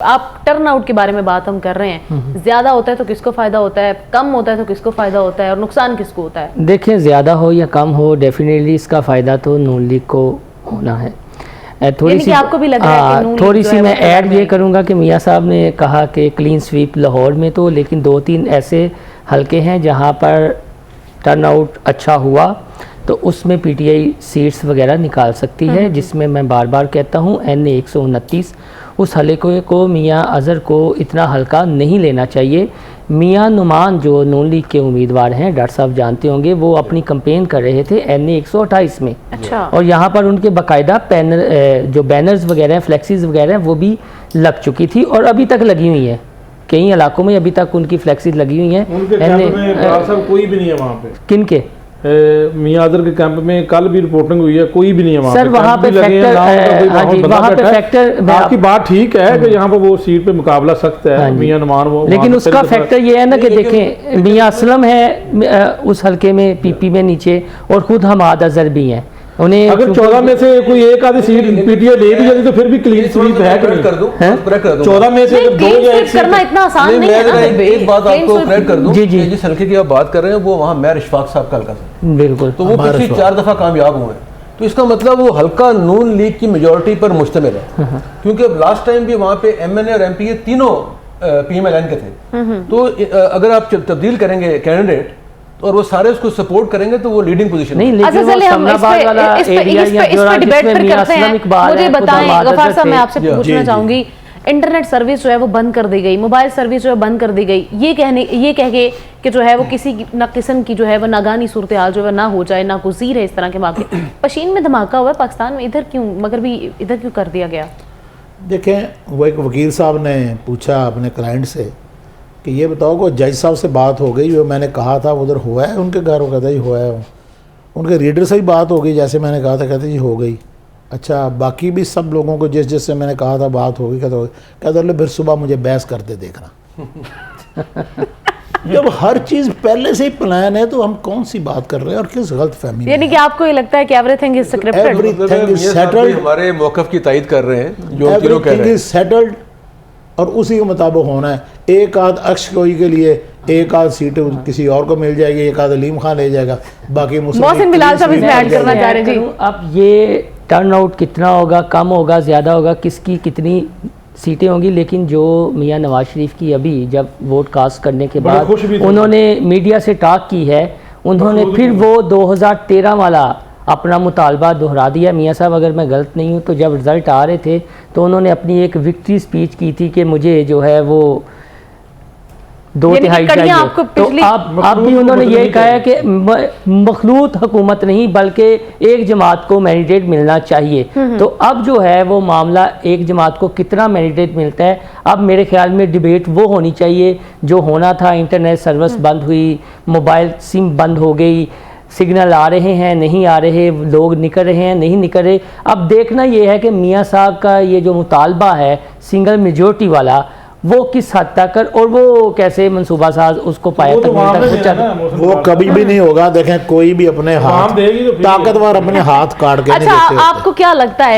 آپ turn out کے بارے میں بات ہم کر رہے ہیں، زیادہ ہوتا ہے تو کس کو فائدہ ہوتا ہے، کم ہوتا ہے تو کس کو فائدہ ہوتا ہے، اور نقصان کس کو ہوتا ہے؟ دیکھیں زیادہ ہو یا کم ہو ڈیفینیٹلی اس کا فائدہ تو نون لیگ کو ہونا ہے۔ یعنی کہ آپ کو بھی لگ رہا ہے کہ نون لیگ تھوڑی سی میں ایڈ یہ ہے کروں گا کہ میاں صاحب نے کہا کہ کلین سویپ لاہور میں تو، لیکن 2-3 ایسے حلقے ہیں جہاں پر ٹرن آؤٹ اچھا ہوا تو اس میں پی ٹی آئی سیٹس وغیرہ نکال سکتی ہے، جس میں میں بار بار کہتا ہوں این 129 اس حلقے کو میاں اظہر کو اتنا ہلکا نہیں لینا چاہیے۔ میاں نعمان جو نون لیگ کے امیدوار ہیں، ڈاکٹر صاحب جانتے ہوں گے، وہ اپنی کمپین کر رہے تھے این 128 میں، اور یہاں پر ان کے باقاعدہ جو بینرز وغیرہ ہیں، فلیکسیز وغیرہ ہیں، وہ بھی لگ چکی تھی اور ابھی تک لگی ہوئی ہیں، کئی علاقوں میں ابھی تک ان کی فلیکسیز لگی ہوئی ہیں۔ ان کے کیمپ میں صاحب کوئی بھی نہیں ہے وہاں پہ، کن کے؟ میاں اظہر کے کیمپ میں کل بھی رپورٹنگ ہوئی ہے، کوئی بھی نہیں ہے وہاں پہ۔ سر وہاں پہ فیکٹر آپ کی بات ٹھیک ہے کہ یہاں پہ وہ سیٹ پہ مقابلہ سخت ہے میاں نعمان، وہ لیکن اس کا فیکٹر یہ ہے نا کہ دیکھیں میاں اسلم ہے اس حلقے میں پی پی میں نیچے، اور خود حماد اظہر بھی ہیں، انہیں اگر 14 میں سے کوئی ایک آدھی سیٹ پی ٹی آئی لے بھی جاتی تو پھر بھی کلین سویپ ہے کہ نہیں؟ 14 میں سے دو یا ایک کرنا اتنا آسان نہیں ہے نا۔ ایک بات آپ کو کریکٹ کر دوں، جی جس حلقے کی آپ بات کر رہے ہیں وہ وہاں میر اشفاق صاحب کا حلقہ تھا، بالکل، تو وہ پچھلی 4 دفعہ کامیاب ہوئے ہیں، تو اس کا مطلب وہ حلقہ نون لیگ کی میجورٹی پر مشتمل ہے، کیونکہ لاسٹ ٹائم بھی وہاں پہ ایم این اے اور ایم پی اے تینوں پی ایم ایل این کے تھے، تو اگر آپ تبدیل کریں گے کینڈیڈیٹ اور وہ سارے اس کو سپورٹ کریں گے تو وہ لیڈنگ پوزیشن نہیں، لیکن وہ اسلام آباد والا ایریا یا جس میں میاں اسلم اقبال ہے، مجھے بتائیں غفار صاحب، میں آپ سے پوچھنا چاہوں گی، انٹرنیٹ سروس جو ہے وہ بند کر دی گئی، موبائل سروس جو ہے بند کر دی گئی، یہ کہہ کے کہ جو ہے وہ کسی نہ قسم کی جو ہے وہ ناگہانی صورتحال جو ہے نہ ہو جائے، ناگزیر ہے اس طرح کے واقعے۔ پشین میں دھماکہ ہوا ہے پاکستان میں، ادھر کیوں مگر بھی ادھر کیوں کر دیا گیا؟ دیکھیں وہ ایک وکیل صاحب نے پوچھا اپنے کلائنٹ سے کہ یہ بتاؤ کہ جج صاحب سے بات ہو گئی جو میں نے کہا تھا ادھر ہوا ہے ان کے گھر، وہ کہتا جی ہوا ہے، ان کے ریڈر سے ہی بات ہو گئی جیسے میں نے کہا تھا، کہتے جی ہو گئی، اچھا باقی بھی سب لوگوں کو جس سے میں نے کہا تھا بات ہو گئی، کہتا پھر صبح مجھے بحث کرتے دیکھنا۔ جب ہر چیز پہلے سے ہی پلان ہے تو ہم کون سی بات کر رہے ہیں اور کس غلط فہمی میں؟ یعنی کہ آپ کو یہ لگتا ہے کہ ایوری تھنگ از سکرپٹڈ، ہمارے موقف کی تائید کر رہے ہیں جو تینوں کہہ رہے ہیں، سیٹلڈ، اور اسی کے مطابق ہونا ہے۔ ایک آدھ اکش کوئی کے لیے ایک آدھ سیٹ کسی اور کو مل جائے گی، ایک آدھ علیم خان لے جائے گا، باقی محسن بلال صاحب اس میں ایڈ کرنا چاہ رہے جی۔ اب یہ ٹرن آؤٹ کتنا ہوگا، کم ہوگا، زیادہ ہوگا، کس کی کتنی سیٹیں ہوں گی، لیکن جو میاں نواز شریف کی ابھی جب ووٹ کاسٹ کرنے کے بعد انہوں نے میڈیا سے ٹاک کی ہے، انہوں نے پھر وہ 2013 والا اپنا مطالبہ دہرا دیا۔ میاں صاحب اگر میں غلط نہیں ہوں تو جب رزلٹ آ رہے تھے تو انہوں نے اپنی ایک وکٹری سپیچ کی تھی کہ مجھے جو ہے وہ 2/3 چاہیے، تو اب بھی انہوں نے یہ کہا ہے کہ مخلوط حکومت نہیں بلکہ ایک جماعت کو مینڈیٹ ملنا چاہیے۔ تو اب جو ہے وہ معاملہ ایک جماعت کو کتنا مینڈیٹ ملتا ہے، اب میرے خیال میں ڈیبیٹ وہ ہونی چاہیے جو ہونا تھا۔ انٹرنیٹ سروس بند ہوئی، موبائل سم بند ہو گئی، سگنل آ رہے ہیں نہیں آ رہے، لوگ نکل رہے ہیں نہیں نکل رہے، اب دیکھنا یہ ہے کہ میاں صاحب کا یہ جو مطالبہ ہے سنگل میجورٹی والا وہ کس حد تک اور وہ کیسے منصوبہ ساز اس کو پایا تک وہ کبھی بھی نہیں ہوگا۔ دیکھیں کوئی بھی اپنے ہاتھ طاقتور اپنے ہاتھ کاٹ کے نہیں دیتے ہوتے۔ اچھا آپ کو کیا لگتا ہے